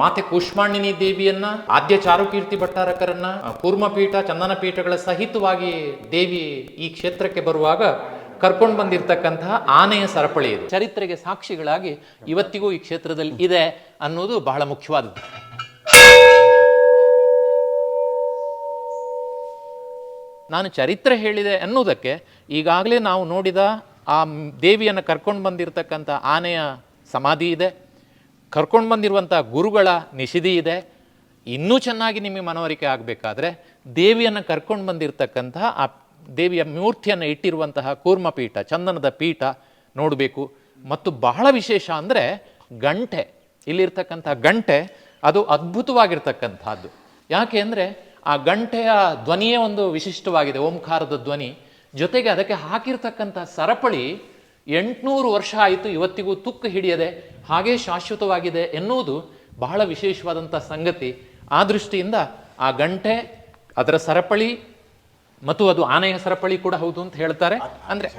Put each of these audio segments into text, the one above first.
ಮಾತೆ ಕೂಷ್ಮಾಂಡಿನಿ ದೇವಿಯನ್ನ, ಆದ್ಯ ಚಾರುಕೀರ್ತಿ ಭಟ್ಟಾರಕರನ್ನ, ಕೂರ್ಮಪೀಠ, ಚಂದನ ಪೀಠಗಳ ಸಹಿತವಾಗಿ ದೇವಿ ಈ ಕ್ಷೇತ್ರಕ್ಕೆ ಬರುವಾಗ ಕರ್ಕೊಂಡು ಬಂದಿರತಕ್ಕಂತಹ ಆನೆಯ ಸರಪಳಿ ಇದು ಚರಿತ್ರೆಗೆ ಸಾಕ್ಷಿಗಳಾಗಿ ಇವತ್ತಿಗೂ ಈ ಕ್ಷೇತ್ರದಲ್ಲಿ ಇದೆ ಅನ್ನೋದು ಬಹಳ ಮುಖ್ಯವಾದದ್ದು. ನಾನು ಚರಿತ್ರೆ ಹೇಳಿದೆ ಅನ್ನೋದಕ್ಕೆ ಈಗಾಗಲೇ ನಾವು ನೋಡಿದ ಆ ದೇವಿಯನ್ನು ಕರ್ಕೊಂಡು ಬಂದಿರತಕ್ಕಂಥ ಆನೆಯ ಸಮಾಧಿ ಇದೆ, ಕರ್ಕೊಂಡು ಬಂದಿರುವಂಥ ಗುರುಗಳ ನಿಷಿದಿ ಇದೆ. ಇನ್ನೂ ಚೆನ್ನಾಗಿ ನಿಮಗೆ ಮನವರಿಕೆ ಆಗಬೇಕಾದ್ರೆ ದೇವಿಯನ್ನು ಕರ್ಕೊಂಡು ಬಂದಿರತಕ್ಕಂತಹ ಆ ದೇವಿಯ ಮೂರ್ತಿಯನ್ನು ಇಟ್ಟಿರುವಂತಹ ಕೂರ್ಮಪೀಠ, ಚಂದನದ ಪೀಠ ನೋಡಬೇಕು. ಮತ್ತು ಬಹಳ ವಿಶೇಷ ಅಂದರೆ ಗಂಟೆ, ಇಲ್ಲಿರ್ತಕ್ಕಂಥ ಗಂಟೆ ಅದು ಅದ್ಭುತವಾಗಿರ್ತಕ್ಕಂಥದ್ದು. ಯಾಕೆ ಅಂದರೆ ಆ ಗಂಟೆಯ ಧ್ವನಿಯೇ ಒಂದು ವಿಶಿಷ್ಟವಾಗಿದೆ, ಓಂಕಾರದ ಧ್ವನಿ. ಜೊತೆಗೆ ಅದಕ್ಕೆ ಹಾಕಿರ್ತಕ್ಕಂಥ ಸರಪಳಿ 800 ವರ್ಷ ಆಯಿತು, ಇವತ್ತಿಗೂ ತುಕ್ಕು ಹಿಡಿಯದೆ ಹಾಗೇ ಶಾಶ್ವತವಾಗಿದೆ ಎನ್ನುವುದು ಬಹಳ ವಿಶೇಷವಾದಂಥ ಸಂಗತಿ. ಆ ದೃಷ್ಟಿಯಿಂದ ಆ ಗಂಟೆ, ಅದರ ಸರಪಳಿ ಮತ್ತು ಅದು ಆನೆಯ ಸರಪಳಿ ಕೂಡ ಹೌದು ಅಂತ ಹೇಳ್ತಾರೆ. ಅಂದರೆ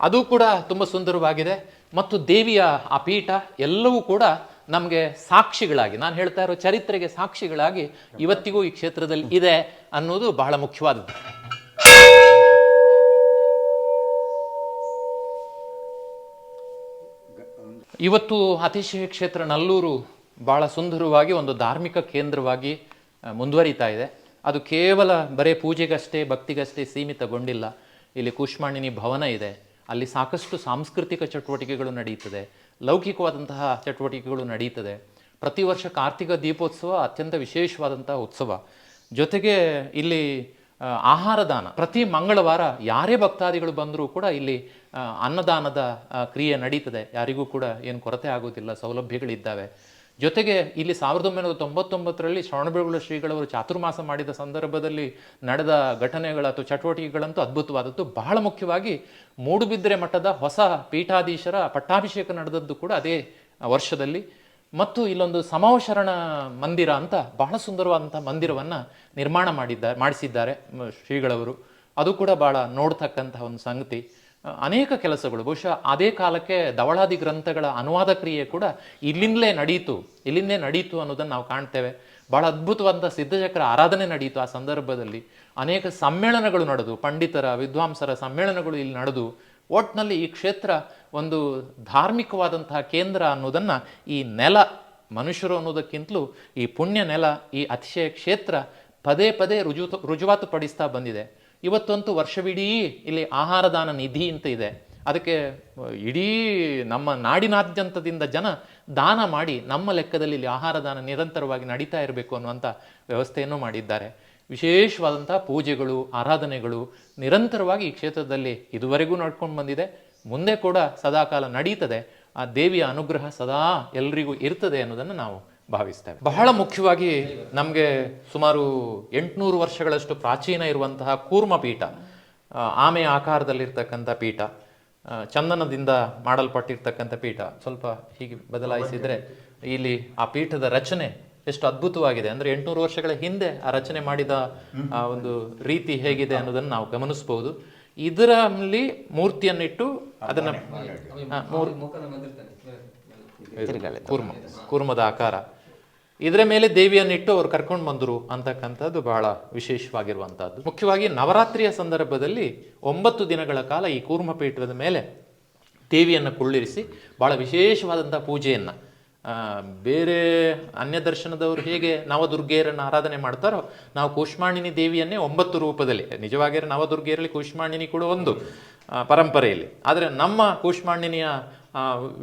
ಅದು ಕೂಡ ತುಂಬ ಸುಂದರವಾಗಿದೆ. ಮತ್ತು ದೇವಿಯ ಆ ಪೀಠ ಎಲ್ಲವೂ ಕೂಡ ನಮಗೆ ಸಾಕ್ಷಿಗಳಾಗಿ, ನಾನು ಹೇಳ್ತಾ ಇರೋ ಚರಿತ್ರೆಗೆ ಸಾಕ್ಷಿಗಳಾಗಿ ಇವತ್ತಿಗೂ ಈ ಕ್ಷೇತ್ರದಲ್ಲಿ ಇದೆ ಅನ್ನೋದು ಬಹಳ ಮುಖ್ಯವಾದದ್ದು. ಇವತ್ತು ಅತಿಶಯ ಕ್ಷೇತ್ರ ನಲ್ಲೂರು ಬಹಳ ಸುಂದರವಾಗಿ ಒಂದು ಧಾರ್ಮಿಕ ಕೇಂದ್ರವಾಗಿ ಮುಂದುವರಿತಾ ಇದೆ. ಅದು ಕೇವಲ ಬರೇ ಪೂಜೆಗಷ್ಟೇ, ಭಕ್ತಿಗಷ್ಟೇ ಸೀಮಿತಗೊಂಡಿಲ್ಲ. ಇಲ್ಲಿ ಕೂಷ್ಮಾಂಡಿನಿ ಭವನ ಇದೆ, ಅಲ್ಲಿ ಸಾಕಷ್ಟು ಸಾಂಸ್ಕೃತಿಕ ಚಟುವಟಿಕೆಗಳು ನಡೆಯುತ್ತದೆ, ಲೌಕಿಕವಾದಂತಹ ಚಟುವಟಿಕೆಗಳು ನಡೀತದೆ. ಪ್ರತಿ ವರ್ಷ ಕಾರ್ತಿಕ ದೀಪೋತ್ಸವ ಅತ್ಯಂತ ವಿಶೇಷವಾದಂತಹ ಉತ್ಸವ. ಜೊತೆಗೆ ಇಲ್ಲಿ ಆಹಾರ ದಾನ, ಪ್ರತಿ ಮಂಗಳವಾರ ಯಾರೇ ಭಕ್ತಾದಿಗಳು ಬಂದರೂ ಕೂಡ ಇಲ್ಲಿ ಅನ್ನದಾನದ ಕ್ರಿಯೆ ನಡೀತದೆ. ಯಾರಿಗೂ ಕೂಡ ಏನು ಕೊರತೆ ಆಗೋದಿಲ್ಲ, ಸೌಲಭ್ಯಗಳಿದ್ದಾವೆ. ಜೊತೆಗೆ ಇಲ್ಲಿ 1999ರಲ್ಲಿ ಶ್ರವಣಬೆಳಗೊಳ ಶ್ರೀಗಳವರು ಚಾತುರ್ಮಾಸ ಮಾಡಿದ ಸಂದರ್ಭದಲ್ಲಿ ನಡೆದ ಘಟನೆಗಳ ಅಥವಾ ಚಟುವಟಿಕೆಗಳಂತೂ ಅದ್ಭುತವಾದದ್ದು. ಬಹಳ ಮುಖ್ಯವಾಗಿ ಮೂಡುಬಿದ್ರೆ ಮಠದ ಹೊಸ ಪೀಠಾಧೀಶರ ಪಟ್ಟಾಭಿಷೇಕ ನಡೆದದ್ದು ಕೂಡ ಅದೇ ವರ್ಷದಲ್ಲಿ. ಮತ್ತು ಇಲ್ಲೊಂದು ಸಮವಶರಣ ಮಂದಿರ ಅಂತ ಬಹಳ ಸುಂದರವಾದಂಥ ಮಂದಿರವನ್ನು ನಿರ್ಮಾಣ ಮಾಡಿಸಿದ್ದಾರೆ ಶ್ರೀಗಳವರು. ಅದು ಕೂಡ ಬಹಳ ನೋಡ್ತಕ್ಕಂತಹ ಒಂದು ಸಂಗತಿ. ಅನೇಕ ಕೆಲಸಗಳು, ಬಹುಶಃ ಅದೇ ಕಾಲಕ್ಕೆ ಧವಳಾದಿ ಗ್ರಂಥಗಳ ಅನುವಾದ ಕ್ರಿಯೆ ಕೂಡ ಇಲ್ಲಿಂದಲೇ ನಡೀತು ಅನ್ನೋದನ್ನು ನಾವು ಕಾಣ್ತೇವೆ. ಬಹಳ ಅದ್ಭುತವಾದಂಥ ಸಿದ್ಧಚಕ್ರ ಆರಾಧನೆ ನಡೆಯಿತು ಆ ಸಂದರ್ಭದಲ್ಲಿ. ಅನೇಕ ಸಮ್ಮೇಳನಗಳು ನಡೆದು, ಪಂಡಿತರ ವಿದ್ವಾಂಸರ ಸಮ್ಮೇಳನಗಳು ಇಲ್ಲಿ ನಡೆದು, ಒಟ್ಟಿನಲ್ಲಿ ಈ ಕ್ಷೇತ್ರ ಒಂದು ಧಾರ್ಮಿಕವಾದಂತಹ ಕೇಂದ್ರ ಅನ್ನೋದನ್ನು ಈ ನೆಲ, ಮನುಷ್ಯರು ಅನ್ನೋದಕ್ಕಿಂತಲೂ ಈ ಪುಣ್ಯ ನೆಲ, ಈ ಅತಿಶಯ ಕ್ಷೇತ್ರ ಪದೇ ಪದೇ ರುಜುವಾತು ಪಡಿಸ್ತಾ ಬಂದಿದೆ. ಇವತ್ತಂತೂ ವರ್ಷವಿಡೀ ಇಲ್ಲಿ ಆಹಾರ ದಾನ ನಿಧಿ ಅಂತ ಇದೆ. ಅದಕ್ಕೆ ಇಡೀ ನಮ್ಮ ನಾಡಿನಾದ್ಯಂತದಿಂದ ಜನ ದಾನ ಮಾಡಿ ನಮ್ಮ ಲೆಕ್ಕದಲ್ಲಿ ಇಲ್ಲಿ ಆಹಾರ ದಾನ ನಿರಂತರವಾಗಿ ನಡೀತಾ ಇರಬೇಕು ಅನ್ನುವಂಥ ವ್ಯವಸ್ಥೆಯನ್ನು ಮಾಡಿದ್ದಾರೆ. ವಿಶೇಷವಾದಂಥ ಪೂಜೆಗಳು, ಆರಾಧನೆಗಳು ನಿರಂತರವಾಗಿ ಈ ಕ್ಷೇತ್ರದಲ್ಲಿ ಇದುವರೆಗೂ ನಡ್ಕೊಂಡು ಬಂದಿದೆ, ಮುಂದೆ ಕೂಡ ಸದಾಕಾಲ ನಡೀತದೆ. ಆ ದೇವಿಯ ಅನುಗ್ರಹ ಸದಾ ಎಲ್ರಿಗೂ ಇರ್ತದೆ ಅನ್ನೋದನ್ನು ನಾವು ಭಾವಿಸ್ತೇವೆ. ಬಹಳ ಮುಖ್ಯವಾಗಿ ನಮಗೆ ಸುಮಾರು 800 ವರ್ಷಗಳಷ್ಟು ಪ್ರಾಚೀನ ಇರುವಂತಹ ಕೂರ್ಮಪೀಠ, ಆಮೆಯ ಆಕಾರದಲ್ಲಿರ್ತಕ್ಕಂಥ ಪೀಠ, ಚಂದನದಿಂದ ಮಾಡಲ್ಪಟ್ಟಿರ್ತಕ್ಕಂಥ ಪೀಠ. ಸ್ವಲ್ಪ ಹೀಗೆ ಬದಲಾಯಿಸಿದರೆ ಇಲ್ಲಿ ಆ ಪೀಠದ ರಚನೆ ಎಷ್ಟು ಅದ್ಭುತವಾಗಿದೆ ಅಂದರೆ 800 ವರ್ಷಗಳ ಹಿಂದೆ ಆ ರಚನೆ ಮಾಡಿದ ಆ ಒಂದು ರೀತಿ ಹೇಗಿದೆ ಅನ್ನೋದನ್ನು ನಾವು ಗಮನಿಸಬಹುದು. ಇದರಲ್ಲಿ ಮೂರ್ತಿಯನ್ನಿಟ್ಟು ಅದನ್ನು ಕೂರ್ಮದ ಆಕಾರ, ಇದರ ಮೇಲೆ ದೇವಿಯನ್ನಿಟ್ಟು ಅವ್ರು ಕರ್ಕೊಂಡು ಬಂದರು ಅಂತಕ್ಕಂಥದ್ದು ಬಹಳ ವಿಶೇಷವಾಗಿರುವಂಥದ್ದು. ಮುಖ್ಯವಾಗಿ ನವರಾತ್ರಿಯ ಸಂದರ್ಭದಲ್ಲಿ 9 ದಿನಗಳ ಕಾಲ ಈ ಕೂರ್ಮಪೀಠದ ಮೇಲೆ ದೇವಿಯನ್ನು ಕುಳ್ಳಿರಿಸಿ ಬಹಳ ವಿಶೇಷವಾದಂಥ ಪೂಜೆಯನ್ನು, ಬೇರೆ ಅನ್ಯ ದರ್ಶನದವರು ಹೇಗೆ ನವದುರ್ಗೆಯರನ್ನು ಆರಾಧನೆ ಮಾಡ್ತಾರೋ, ನಾವು ಕೂಷ್ಮಾಂಡಿನಿ ದೇವಿಯನ್ನೇ 9 ರೂಪದಲ್ಲಿ, ನಿಜವಾಗಿ ನವದುರ್ಗೆಯರಲ್ಲಿ ಕೂಷ್ಮಾಂಡಿನಿ ಕೂಡ ಒಂದು ಪರಂಪರೆಯಲ್ಲಿ, ಆದರೆ ನಮ್ಮ ಕೂಷ್ಮಾಂಡಿನಿಯ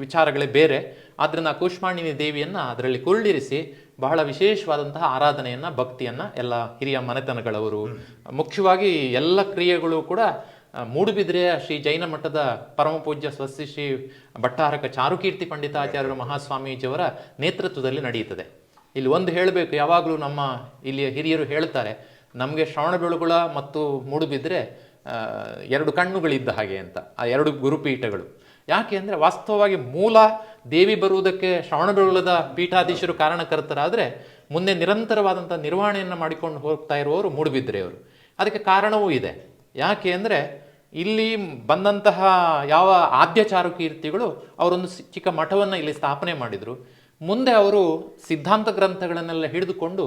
ವಿಚಾರಗಳೇ ಬೇರೆ. ಆದ್ದರಿಂದ ಕೂಷ್ಮಾಂಡಿನಿ ದೇವಿಯನ್ನು ಅದರಲ್ಲಿ ಕುಳ್ಳಿರಿಸಿ ಬಹಳ ವಿಶೇಷವಾದಂತಹ ಆರಾಧನೆಯನ್ನು, ಭಕ್ತಿಯನ್ನು ಎಲ್ಲ ಹಿರಿಯ ಮನೆತನಗಳವರು, ಮುಖ್ಯವಾಗಿ ಎಲ್ಲ ಕ್ರಿಯೆಗಳು ಕೂಡ ಮೂಡುಬಿದ್ರೆಯ ಶ್ರೀ ಜೈನ ಮಠದ ಪರಮಪೂಜ್ಯ ಸ್ವಸ್ತಿ ಶ್ರೀ ಭಟ್ಟಾರಕ ಚಾರುಕೀರ್ತಿ ಪಂಡಿತಾಚಾರ್ಯರ ಮಹಾಸ್ವಾಮೀಜಿಯವರ ನೇತೃತ್ವದಲ್ಲಿ ನಡೆಯುತ್ತದೆ. ಇಲ್ಲಿ ಒಂದು ಹೇಳಬೇಕು, ಯಾವಾಗಲೂ ನಮ್ಮ ಇಲ್ಲಿಯ ಹಿರಿಯರು ಹೇಳ್ತಾರೆ, ನಮಗೆ ಶ್ರವಣಬೆಳಗೊಳ ಮತ್ತು ಮೂಡುಬಿದ್ರೆ 2 ಕಣ್ಣುಗಳಿದ್ದ ಹಾಗೆ ಅಂತ, ಆ 2 ಗುರುಪೀಠಗಳು. ಯಾಕೆ ಅಂದರೆ ವಾಸ್ತವವಾಗಿ ಮೂಲ ದೇವಿ ಬರುವುದಕ್ಕೆ ಶ್ರವಣಬೆಳಗೊಳದ ಪೀಠಾಧೀಶರು ಕಾರಣಕರ್ತರಾದರೆ ಮುಂದೆ ನಿರಂತರವಾದಂಥ ನಿರ್ವಹಣೆಯನ್ನು ಮಾಡಿಕೊಂಡು ಹೋಗ್ತಾ ಇರುವವರು ಮೂಡುಬಿದ್ರೆಯವರು. ಅದಕ್ಕೆ ಕಾರಣವೂ ಇದೆ. ಯಾಕೆ ಅಂದರೆ ಇಲ್ಲಿ ಬಂದಂತಹ ಯಾವ ಆದ್ಯ ಚಾರುಕೀರ್ತಿಗಳು ಅವರೊಂದು ಚಿಕ್ಕ ಮಠವನ್ನು ಇಲ್ಲಿ ಸ್ಥಾಪನೆ ಮಾಡಿದರು. ಮುಂದೆ ಅವರು ಸಿದ್ಧಾಂತ ಗ್ರಂಥಗಳನ್ನೆಲ್ಲ ಹಿಡಿದುಕೊಂಡು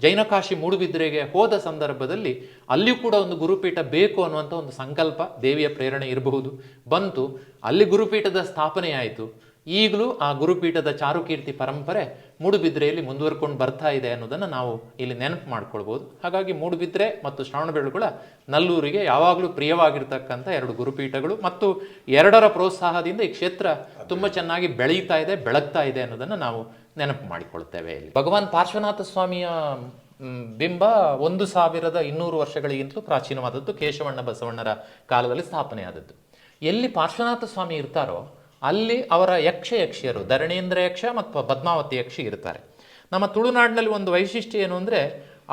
ಜೈನಕಾಶಿ ಮೂಡುಬಿದ್ರೆಗೆ ಹೋದ ಸಂದರ್ಭದಲ್ಲಿ ಅಲ್ಲಿಯೂ ಕೂಡ ಒಂದು ಗುರುಪೀಠ ಬೇಕು ಅನ್ನುವಂಥ ಒಂದು ಸಂಕಲ್ಪ, ದೇವಿಯ ಪ್ರೇರಣೆ ಇರಬಹುದು, ಬಂತು. ಅಲ್ಲಿ ಗುರುಪೀಠದ ಸ್ಥಾಪನೆ ಆಯಿತು. ಈಗಲೂ ಆ ಗುರುಪೀಠದ ಚಾರುಕೀರ್ತಿ ಪರಂಪರೆ ಮೂಡುಬಿದ್ರೆಯಲ್ಲಿ ಮುಂದುವರ್ಕೊಂಡು ಬರ್ತಾ ಇದೆ ಅನ್ನೋದನ್ನು ನಾವು ಇಲ್ಲಿ ನೆನಪು ಮಾಡ್ಕೊಳ್ಬೋದು. ಹಾಗಾಗಿ ಮೂಡುಬಿದ್ರೆ ಮತ್ತು ಶ್ರವಣಬೆಳಗೊಳ ನಲ್ಲೂರಿಗೆ ಯಾವಾಗಲೂ ಪ್ರಿಯವಾಗಿರ್ತಕ್ಕಂಥ ಎರಡು ಗುರುಪೀಠಗಳು, ಮತ್ತು ಎರಡರ ಪ್ರೋತ್ಸಾಹದಿಂದ ಈ ಕ್ಷೇತ್ರ ತುಂಬ ಚೆನ್ನಾಗಿ ಬೆಳೀತಾ ಇದೆ, ಬೆಳಗ್ತಾ ಇದೆ ಅನ್ನೋದನ್ನು ನಾವು ನೆನಪು ಮಾಡಿಕೊಳ್ತೇವೆ. ಇಲ್ಲಿ ಭಗವಾನ್ ಪಾರ್ಶ್ವನಾಥ ಸ್ವಾಮಿಯ ಬಿಂಬ 1200 ವರ್ಷಗಳಿಗಿಂತಲೂ ಪ್ರಾಚೀನವಾದದ್ದು, ಕೇಶವಣ್ಣ ಬಸವಣ್ಣರ ಕಾಲದಲ್ಲಿ ಸ್ಥಾಪನೆಯಾದದ್ದು. ಎಲ್ಲಿ ಪಾರ್ಶ್ವನಾಥ ಸ್ವಾಮಿ ಇರ್ತಾರೋ ಅಲ್ಲಿ ಅವರ ಯಕ್ಷಿಯರು ಧರಣೇಂದ್ರ ಯಕ್ಷ ಮತ್ತು ಪದ್ಮಾವತಿ ಯಕ್ಷಿ ಇರ್ತಾರೆ. ನಮ್ಮ ತುಳುನಾಡಿನಲ್ಲಿ ಒಂದು ವೈಶಿಷ್ಟ್ಯ ಏನು ಅಂದರೆ,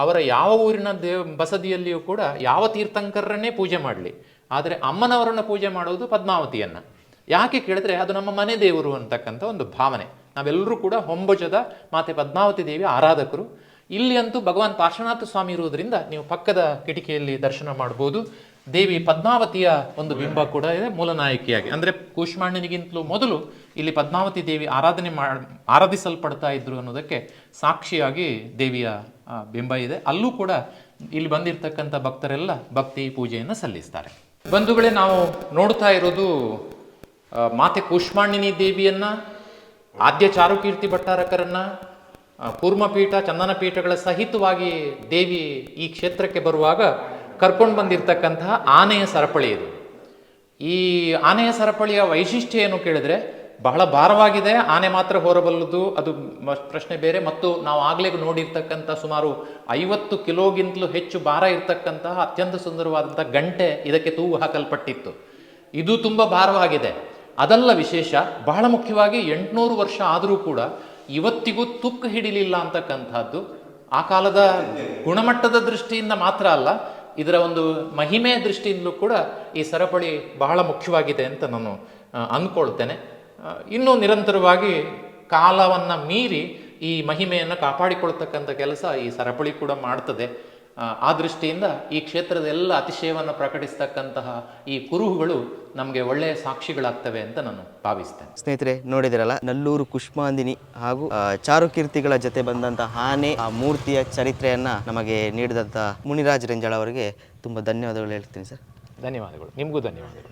ಅವರ ಯಾವ ಊರಿನ ಬಸದಿಯಲ್ಲಿಯೂ ಕೂಡ ಯಾವ ತೀರ್ಥಂಕರನ್ನೇ ಪೂಜೆ ಮಾಡಲಿ, ಆದರೆ ಅಮ್ಮನವರನ್ನು ಪೂಜೆ ಮಾಡೋದು ಪದ್ಮಾವತಿಯನ್ನು. ಯಾಕೆ ಕೇಳಿದ್ರೆ ಅದು ನಮ್ಮ ಮನೆ ದೇವರು ಅಂತಕ್ಕಂಥ ಒಂದು ಭಾವನೆ. ನಾವೆಲ್ಲರೂ ಕೂಡ ಹೊಂಬುಜದ ಮಾತೆ ಪದ್ಮಾವತಿ ದೇವಿ ಆರಾಧಕರು. ಇಲ್ಲಿ ಅಂತೂ ಭಗವಾನ್ ಪಾರ್ಶ್ವನಾಥ ಸ್ವಾಮಿ ಇರುವುದರಿಂದ ನೀವು ಪಕ್ಕದ ಕಿಟಕಿಯಲ್ಲಿ ದರ್ಶನ ಮಾಡ್ಬೋದು. ದೇವಿ ಪದ್ಮಾವತಿಯ ಒಂದು ಬಿಂಬ ಕೂಡ ಇದೆ ಮೂಲನಾಯಕಿಯಾಗಿ. ಅಂದರೆ ಕೂಷ್ಮಾಂಡನಿಗಿಂತಲೂ ಮೊದಲು ಇಲ್ಲಿ ಪದ್ಮಾವತಿ ದೇವಿ ಆರಾಧಿಸಲ್ಪಡ್ತಾ ಇದ್ರು ಅನ್ನೋದಕ್ಕೆ ಸಾಕ್ಷಿಯಾಗಿ ದೇವಿಯ ಬಿಂಬ ಇದೆ. ಅಲ್ಲೂ ಕೂಡ ಇಲ್ಲಿ ಬಂದಿರತಕ್ಕಂಥ ಭಕ್ತರೆಲ್ಲ ಭಕ್ತಿ ಪೂಜೆಯನ್ನು ಸಲ್ಲಿಸ್ತಾರೆ. ಬಂಧುಗಳೇ, ನಾವು ನೋಡ್ತಾ ಇರೋದು ಮಾತೆ ಕೂಷ್ಮಾಂಡಿನಿ ದೇವಿಯನ್ನ, ಆದ್ಯ ಚಾರುಕೀರ್ತಿ ಭಟ್ಟಾರಕರನ್ನ, ಕೂರ್ಮಪೀಠ ಚಂದನ ಪೀಠಗಳ ಸಹಿತವಾಗಿ ದೇವಿ ಈ ಕ್ಷೇತ್ರಕ್ಕೆ ಬರುವಾಗ ಕರ್ಕೊಂಡು ಬಂದಿರತಕ್ಕಂತಹ ಆನೆಯ ಸರಪಳಿ ಇದು. ಈ ಆನೆಯ ಸರಪಳಿಯ ವೈಶಿಷ್ಟ್ಯ ಏನು ಕೇಳಿದ್ರೆ, ಬಹಳ ಭಾರವಾಗಿದೆ, ಆನೆ ಮಾತ್ರ ಹೊರಬಲ್ಲದು, ಅದು ಪ್ರಶ್ನೆ ಬೇರೆ. ಮತ್ತು ನಾವು ಆಗಲೇ ನೋಡಿರ್ತಕ್ಕಂಥ ಸುಮಾರು 50 ಕಿಲೋಗಿಂತಲೂ ಹೆಚ್ಚು ಭಾರ ಇರ್ತಕ್ಕಂತಹ ಅತ್ಯಂತ ಸುಂದರವಾದಂಥ ಗಂಟೆ ಇದಕ್ಕೆ ತೂಗು ಹಾಕಲ್ಪಟ್ಟಿತ್ತು. ಇದು ತುಂಬ ಭಾರವಾಗಿದೆ. ಅದಲ್ಲ ವಿಶೇಷ, ಬಹಳ ಮುಖ್ಯವಾಗಿ 800 ವರ್ಷ ಆದರೂ ಕೂಡ ಇವತ್ತಿಗೂ ತುಕ್ಕು ಹಿಡಿಲಿಲ್ಲ ಅಂತಕ್ಕಂಥದ್ದು. ಆ ಕಾಲದ ಗುಣಮಟ್ಟದ ದೃಷ್ಟಿಯಿಂದ ಮಾತ್ರ ಅಲ್ಲ, ಇದರ ಒಂದು ಮಹಿಮೆಯ ದೃಷ್ಟಿಯಿಂದಲೂ ಕೂಡ ಈ ಸರಪಳಿ ಬಹಳ ಮುಖ್ಯವಾಗಿದೆ ಅಂತ ನಾನು ಅಂದ್ಕೊಳ್ತೇನೆ. ಇನ್ನೂ ನಿರಂತರವಾಗಿ ಕಾಲವನ್ನು ಮೀರಿ ಈ ಮಹಿಮೆಯನ್ನು ಕಾಪಾಡಿಕೊಳ್ತಕ್ಕಂಥ ಕೆಲಸ ಈ ಸರಪಳಿ ಕೂಡ ಮಾಡ್ತದೆ. ಆ ದೃಷ್ಟಿಯಿಂದ ಈ ಕ್ಷೇತ್ರದ ಎಲ್ಲ ಅತಿಶಯವನ್ನು ಪ್ರಕಟಿಸ್ತಕ್ಕಂತಹ ಈ ಕುರುಹುಗಳು ನಮಗೆ ಒಳ್ಳೆಯ ಸಾಕ್ಷಿಗಳಾಗ್ತವೆ ಅಂತ ನಾನು ಭಾವಿಸ್ತೇನೆ. ಸ್ನೇಹಿತರೆ, ನೋಡಿದಿರಲ್ಲ, ನಲ್ಲೂರು ಕುಷ್ಮಾಂದಿನಿ ಹಾಗೂ ಚಾರುಕೀರ್ತಿಗಳ ಜೊತೆ ಬಂದಂತಹ ಆನೆ ಆ ಮೂರ್ತಿಯ ಚರಿತ್ರೆಯನ್ನ ನಮಗೆ ನೀಡಿದಂಥ ಮುನಿರಾಜ್ ರೆಂಜಾಳ್ ಅವರಿಗೆ ತುಂಬ ಧನ್ಯವಾದಗಳು ಹೇಳ್ತೀನಿ ಸರ್. ಧನ್ಯವಾದಗಳು. ನಿಮಗೂ ಧನ್ಯವಾದಗಳು.